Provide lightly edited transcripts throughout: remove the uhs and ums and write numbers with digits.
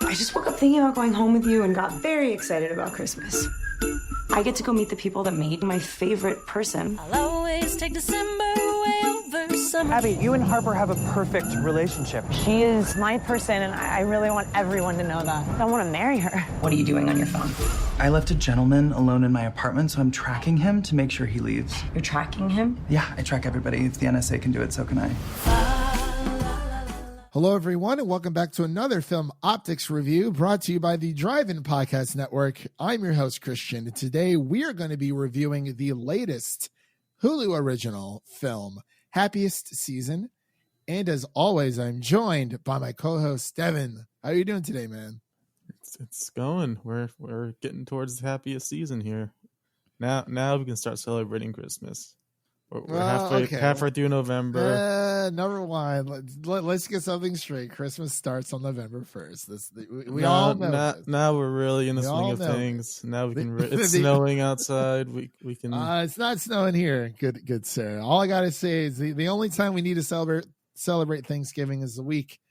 I just woke up thinking about going home with you and got very excited about Christmas. I get to go meet the people that made my favorite person. I'll always take December way over summer. Abby, you and Harper have a perfect relationship. She is my person, and I really want everyone to know that. I want to marry her. What are you doing on your phone? I left a gentleman alone in my apartment, so I'm tracking him to make sure he leaves. You're tracking him? Yeah, I track everybody. If the NSA can do it, so can I. Hello, everyone, and welcome back to another Film Optix review brought to you by the Drive-In Podcast Network. I'm your host, Kristen, and today we are going to be reviewing the latest Hulu original film, Happiest Season. And as always, I'm joined by my co-host, Devin. How are you doing today, man? It's going. We're getting towards the happiest season here. Now we can start celebrating Christmas. We're halfway through November. Number one, let's get something straight. Christmas starts on November 1st. We all know. Now we're really in the swing of things. Now we can. It's snowing outside. We can. It's not snowing here. Good sir. All I gotta say is the only time we need to celebrate Thanksgiving is the week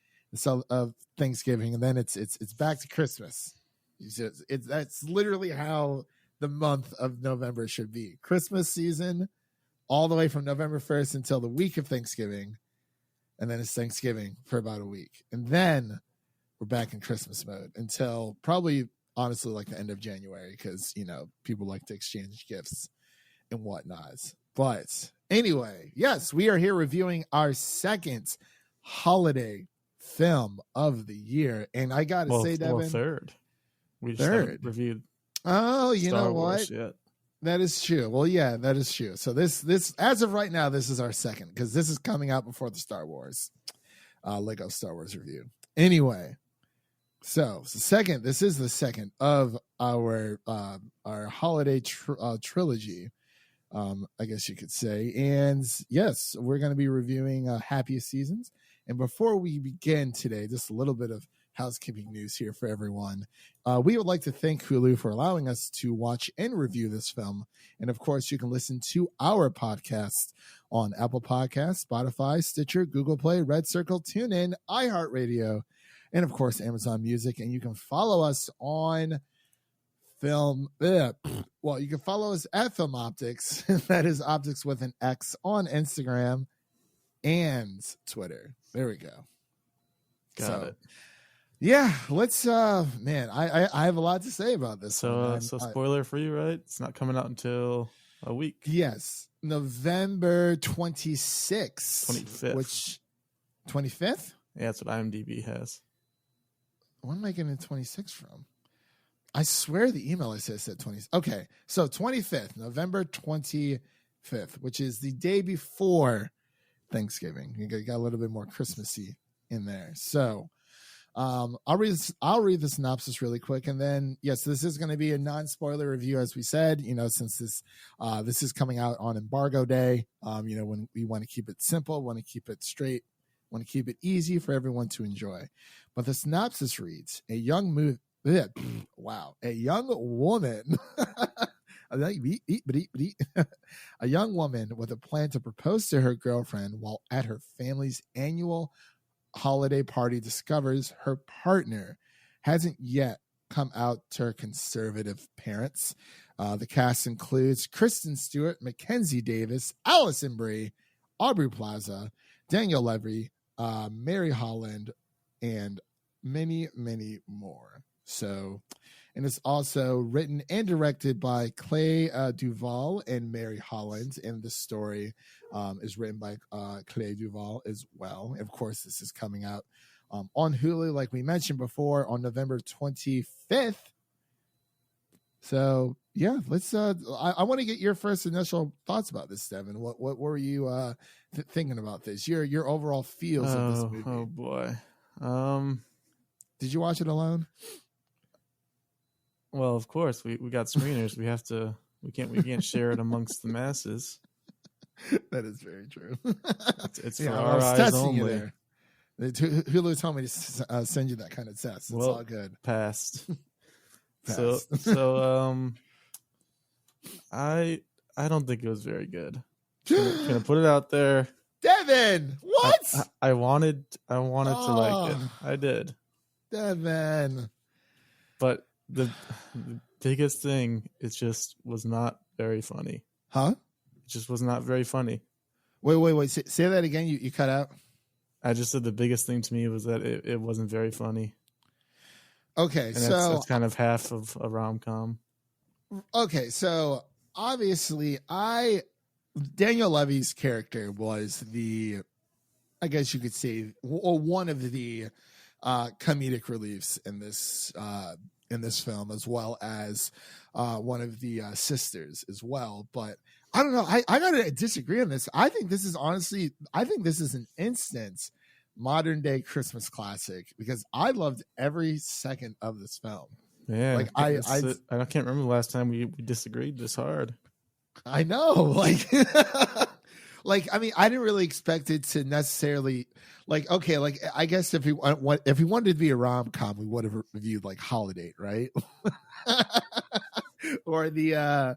of Thanksgiving, and then it's back to Christmas. That's literally how the month of November should be. Christmas season, all the way from November 1st until the week of Thanksgiving, and then it's Thanksgiving for about a week, and then we're back in Christmas mode until probably honestly like the end of January, because people like to exchange gifts and whatnot. But anyway, yes, we are here reviewing our second holiday film of the year, and I gotta say, Devin, third. We just haven't reviewed. Oh, you Star know Wars what? Yet. That is true. Well, yeah, that is true. So this as of right now, this is our second, because this is coming out before the Star Wars, Lego Star Wars review. Anyway, so this is the second of our holiday trilogy, I guess you could say. And yes, we're going to be reviewing Happiest Seasons. And before we begin today, just a little bit of housekeeping news here for everyone. We would like to thank Hulu for allowing us to watch and review this film. And of course, you can listen to our podcast on Apple Podcasts, Spotify, Stitcher, Google Play, Red Circle, TuneIn, iHeartRadio, and of course, Amazon Music. And you can follow us on you can follow us at Film Optix. That is Optix with an X on Instagram and Twitter. There we go. Got it. Yeah, let's man, I have a lot to say about this. So spoiler for you, right? It's not coming out until a week. Yes. November 26th. 25th. Which 25th? Yeah, that's what IMDb has. Where am I getting 26 from? I swear the email I said 20. Okay. So 25th, November 25th, which is the day before Thanksgiving. You got a little bit more Christmassy in there. So I'll read the synopsis really quick, and then yes, this is going to be a non-spoiler review, as we said. Since this is coming out on embargo day. When we want to keep it simple, want to keep it straight, want to keep it easy for everyone to enjoy. But the synopsis reads: a young woman. A young woman with a plan to propose to her girlfriend while at her family's annual holiday party discovers her partner hasn't yet come out to her conservative parents. The cast includes Kristen, Stewart, Mackenzie Davis, Alison, Brie, Aubrey Plaza, Daniel Levy, Mary Holland, and many, many more. So, and it's also written and directed by Clea, DuVall and Mary Holland. And the story is written by Clea DuVall as well. And of course, this is coming out on Hulu, like we mentioned before, on November 25th. So, yeah, let's. I want to get your first initial thoughts about this, Devin. What were you thinking about this? Your overall feels of this movie. Oh boy. Did you watch it alone? Well, of course, we got screeners. We can't share it amongst the masses. That is very true. It's for our eyes only. Hulu told me to send you that kind of test. It's all good. Passed. So I don't think it was very good. Gonna put it out there. Devin, what? I wanted to like it. I did. Devin. But the biggest thing, it just was not very funny. Huh? It just was not very funny. Wait. Say that again. You cut out. I just said the biggest thing to me was that it wasn't very funny. Okay, And so that's kind of half of a rom-com. Okay, so obviously Daniel Levy's character was I guess you could say, one of the comedic reliefs in this film, as well as one of the sisters as well. But I don't know. I gotta disagree on this. I think this is an instant modern day Christmas classic because I loved every second of this film. Yeah, like I can't remember the last time we disagreed this hard. I know, like, like I mean, I didn't really expect it to necessarily, like, okay, like I guess if we wanted to be a rom-com, we would have reviewed like Holiday, right? Or the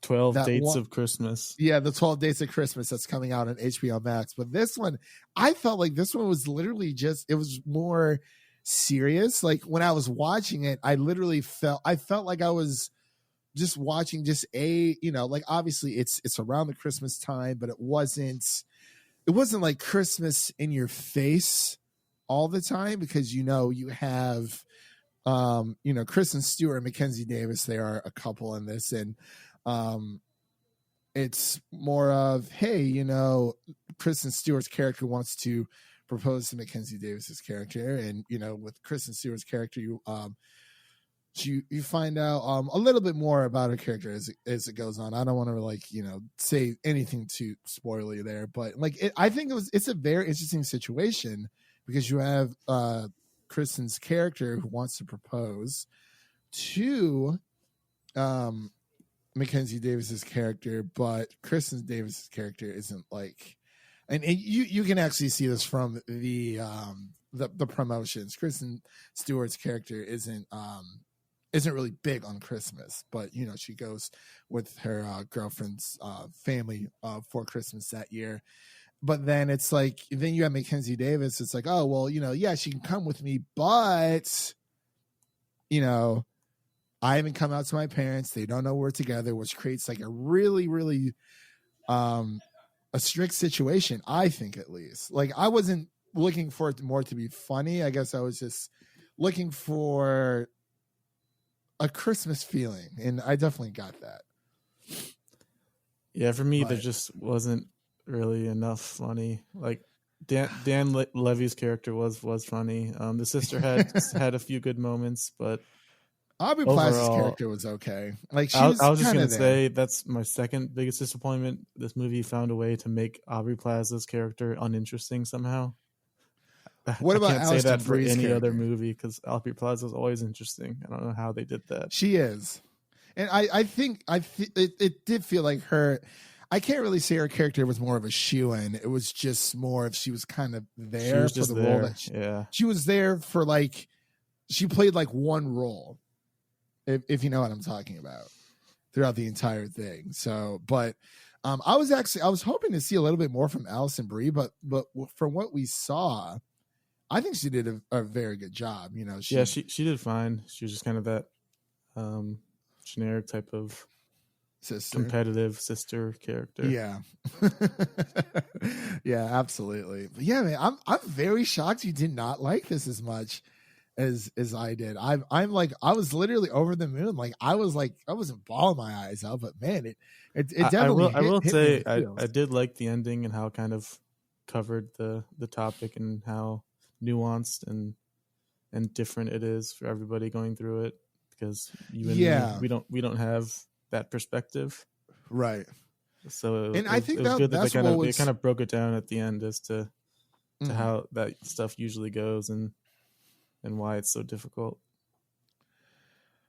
12 Dates of Christmas. Yeah, the 12 Dates of Christmas that's coming out on HBO Max. But this one, I felt like this one was literally it was more serious. Like when I was watching it, I felt like I was just watching like obviously it's around the Christmas time, but it wasn't like Christmas in your face all the time because you have Kristen Stewart and Mackenzie Davis. They are a couple in this, and it's more of, hey, Kristen Stewart's character wants to propose to Mackenzie Davis's character, and with Kristen Stewart's character, you find out a little bit more about her character as it goes on. I don't want to say anything too spoilery there, but I think it's a very interesting situation because you have Kristen's character who wants to propose to Mackenzie Davis's character, but Kristen Davis's character isn't like, and you can actually see this from the promotions. Kristen Stewart's character isn't really big on Christmas, but she goes with her girlfriend's family for Christmas that year. But then it's like, then you have Mackenzie Davis. It's like, oh, well, yeah, she can come with me, but, I haven't come out to my parents. They don't know we're together, which creates like a really, really a strict situation, I think, at least. Like, I wasn't looking for it more to be funny. I guess I was just looking for a Christmas feeling, and I definitely got that. Yeah, for me, there just wasn't really enough funny. Like Dan Levy's character was funny. The sister had a few good moments, but Aubrey Plaza's character was okay. Like I was just gonna say that's my second biggest disappointment. This movie found a way to make Aubrey Plaza's character uninteresting somehow. What about I can't Alison say that for Brie's any character? other movie because Aubrey Plaza is always interesting. I don't know how they did that. She is, and I think it did feel like her. I can't really say her character was more of a shoo-in. It was just more of she was kind of there for the role that she was there for. Like she played like one role, if you know what I'm talking about, throughout the entire thing. So, but I was hoping to see a little bit more from Alison Brie, but from what we saw, I think she did a very good job. She did fine. She was just kind of that generic type of competitive sister character. Yeah. Yeah, absolutely. But yeah, man, I'm very shocked you did not like this as much as I did. I'm like, I was literally over the moon. Like I wasn't bawling my eyes out, but man, it definitely I will say I did like the ending and how it kind of covered the topic and how nuanced and different it is for everybody going through it, because we don't have that perspective, right? So and I think it was good that they kind of broke it down at the end as to how that stuff usually goes and why it's so difficult.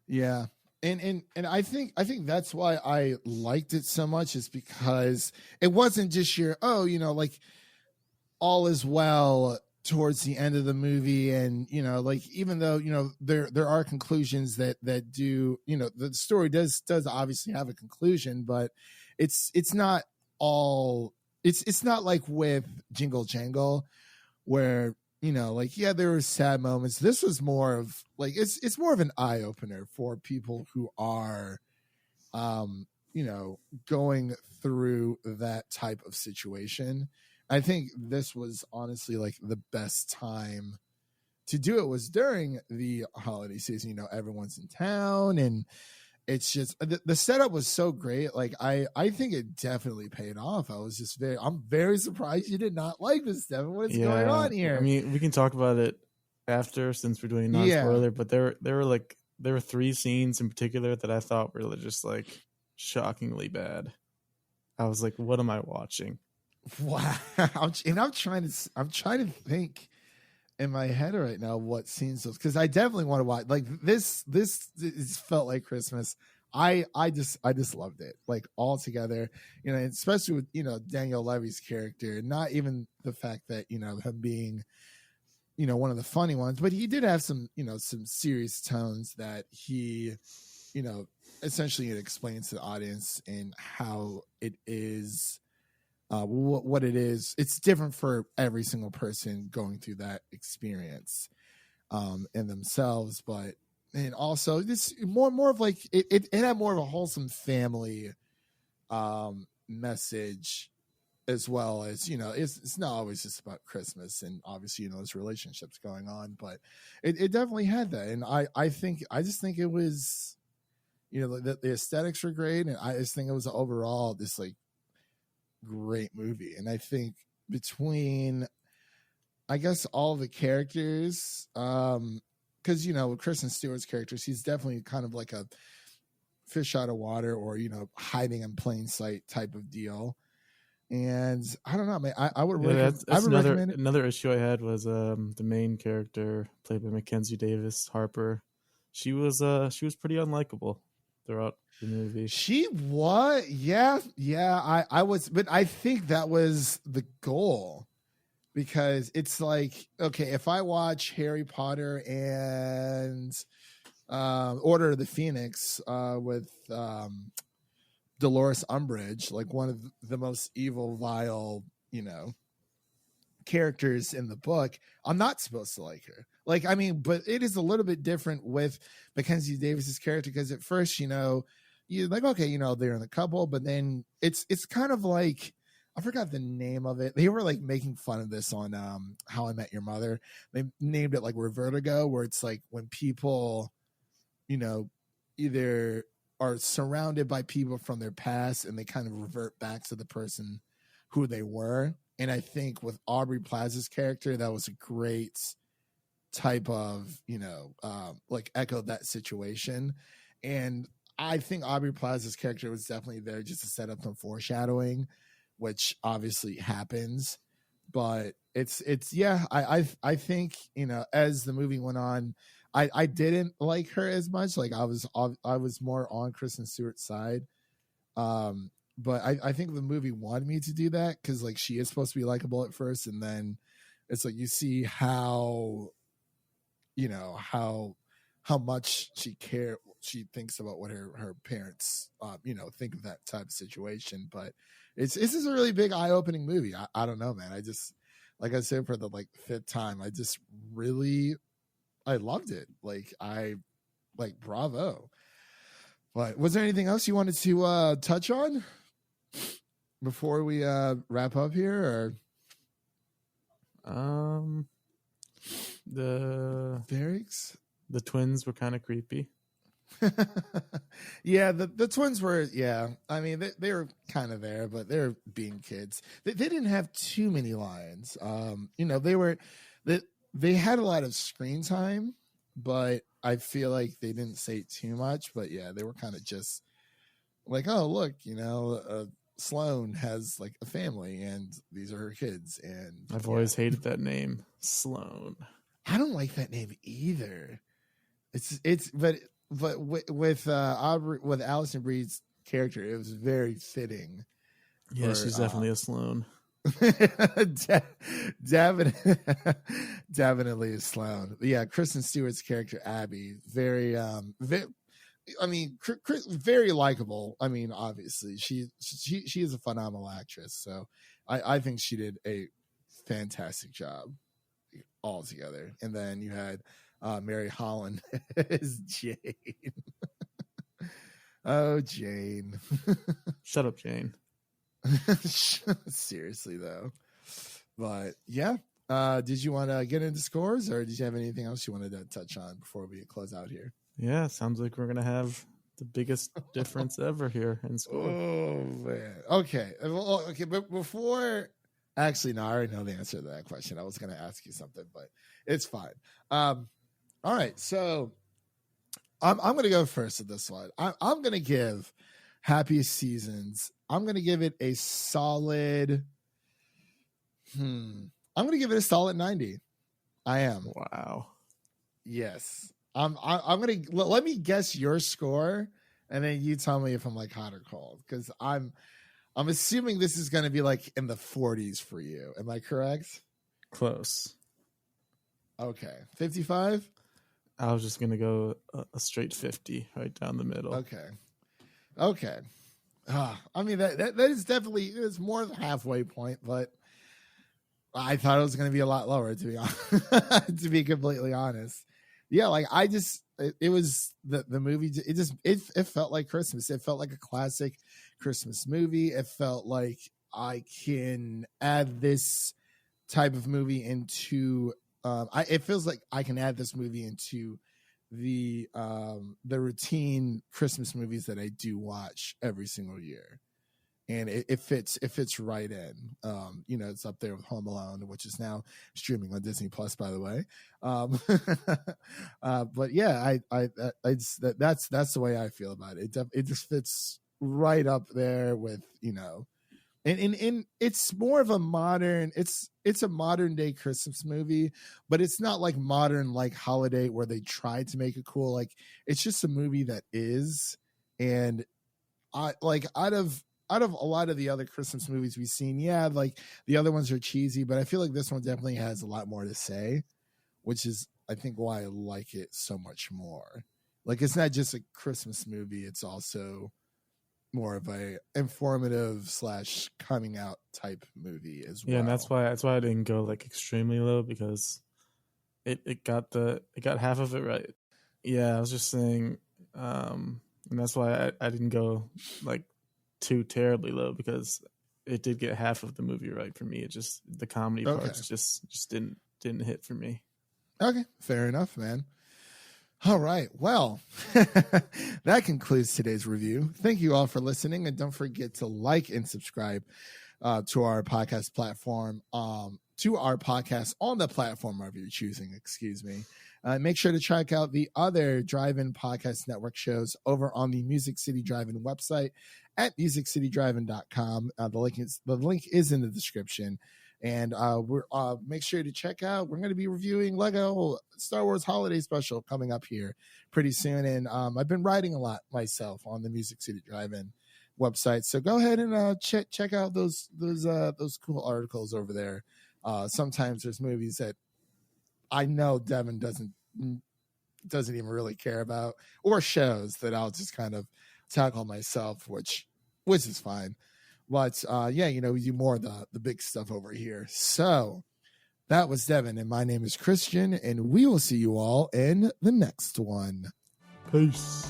Yeah. And I think that's why I liked it so much, is because it wasn't just your like all is well towards the end of the movie, and like even though there are conclusions that do, the story does obviously have a conclusion, but it's not all, it's not like with Jingle Jangle where like, yeah, there were sad moments. This was more of like, it's more of an eye opener for people who are, going through that type of situation. I think this was honestly like the best time to do it was during the holiday season. Everyone's in town, and it's just the setup was so great. Like I think it definitely paid off. I'm very surprised you did not like this, Devin. What is going on here? I mean, we can talk about it after since we're doing non-spoiler, but there were 3 scenes in particular that I thought were just like shockingly bad. I was like, what am I watching? Wow. And I'm trying to think in my head right now what scenes those, because I definitely want to watch like this felt like Christmas. I just loved it, like all together, especially with Daniel Levy's character. Not even the fact that him being one of the funny ones, but he did have some some serious tones that he essentially it explains to the audience and how it is, what it is. It's different for every single person going through that experience in themselves, and also this more of like it had more of a wholesome family message, as well as it's not always just about Christmas, and obviously there's relationships going on, but it definitely had that. And I just think it was the aesthetics were great, and I just think it was overall this like great movie. And I think between, I guess, all the characters, because with Kristen Stewart's characters, he's definitely kind of like a fish out of water, or hiding in plain sight type of deal. And I don't know, man. I would recommend it. Another issue I had was the main character played by Mackenzie Davis, Harper. She was pretty unlikable throughout the movie. She was, yeah. I was, but I think that was the goal, because it's like, okay, if I watch Harry Potter and Order of the Phoenix with Dolores Umbridge, like one of the most evil, vile, characters in the book, I'm not supposed to like her. Like, I mean, but it is a little bit different with Mackenzie Davis's character, because at first, you're like, okay, they're in the couple, but then it's kind of like, I forgot the name of it. They were like making fun of this on How I Met Your Mother. They named it like Revertigo, where it's like when people, either are surrounded by people from their past and they kind of revert back to the person who they were. And I think with Aubrey Plaza's character, that was a great type of, like echoed that situation. And I think Aubrey Plaza's character was definitely there just to set up some foreshadowing, which obviously happens. But it's yeah, I think, as the movie went on, I didn't like her as much. Like I was more on Kristen Stewart's side. But I think the movie wanted me to do that, because like she is supposed to be likable at first, and then it's like you see how much she thinks about what her parents think of that type of situation. But this is a really big eye-opening movie. I don't know, man. I just, like I said for the like 5th time, I loved it. Like bravo. But was there anything else you wanted to touch on before we wrap up here? Or the twins were kind of creepy. Yeah, the twins were, yeah. I mean, they were kind of there, but they're being kids. They didn't have too many lines. They had a lot of screen time, but I feel like they didn't say too much. But yeah, they were kind of just like, oh, look, Sloane has like a family and these are her kids. And I've always hated that name, Sloane. I don't like that name either. But with Aubrey, with Alison Brie's character, it was very fitting. Yeah, she's definitely a Sloane. Definitely a Sloane. But yeah, Kristen Stewart's character Abby, very very likable. I mean, obviously she is a phenomenal actress, so I think she did a fantastic job all together. And then you had Mary Holland as Jane. Oh, Jane. Shut up, Jane. Seriously, though. But yeah. Did you want to get into scores, or did you have anything else you wanted to touch on before we close out here? Yeah, sounds like we're going to have the biggest difference ever here in score. Oh, man. Okay. Well, okay, but before... Actually, no, I already know the answer to that question. I was going to ask you something, but it's fine. All right, so I'm going to go first with this one. I'm going to give Happiest Seasons, I'm going to give it a solid... I'm going to give it a solid 90. I am. Wow. Yes. I'm going to... Let me guess your score, and then you tell me if I'm like hot or cold, because I'm assuming this is going to be like in the 40s for you. Am I correct? Close. Okay. 55? I was just going to go a straight 50 right down the middle. Okay. I mean, that is definitely... It's more than halfway point, but... I thought it was going to be a lot lower, to be honest, to be completely honest. Yeah, like it was the movie. It felt like Christmas. It felt like a classic Christmas movie. It felt like I can add this type of movie into. It feels like I can add this movie into the routine Christmas movies that I do watch every single year. And it fits right in. It's up there with Home Alone, which is now streaming on Disney Plus, by the way. But yeah, that's the way I feel about it. It just fits right up there with, and it's more of a modern. It's a modern day Christmas movie, but it's not like modern like holiday where they tried to make it cool. Like it's just a movie that is, and out of a lot of the other Christmas movies we've seen, yeah, like the other ones are cheesy, but I feel like this one definitely has a lot more to say, which is, I think, why I like it so much more. Like, it's not just a Christmas movie. It's also more of a informative / coming out type movie as well. Yeah, and that's why I didn't go like extremely low, because it got half of it right. Yeah, I was just saying, and that's why I didn't go like too terribly low, because it did get half of the movie right for me. It just, the comedy parts just didn't hit for me. Okay, fair enough, man. All right, well, that concludes today's review. Thank you all for listening, and don't forget to like and subscribe to our podcast platform, to our podcast on the platform of your choosing, excuse me. Make sure to check out the other Drive-In Podcast Network shows over on the Music City Drive-In website at musiccitydrivein.com. The link is in the description. And we're make sure to check out. We're going to be reviewing Lego Star Wars Holiday Special coming up here pretty soon. And I've been writing a lot myself on the Music City Drive-In website. So go ahead and check out those cool articles over there. Sometimes there's movies that I know Devin doesn't even really care about, or shows that I'll just kind of tackle myself, which is fine. But yeah, we do more of the big stuff over here. So that was Devin, and my name is Christian, and we will see you all in the next one. Peace.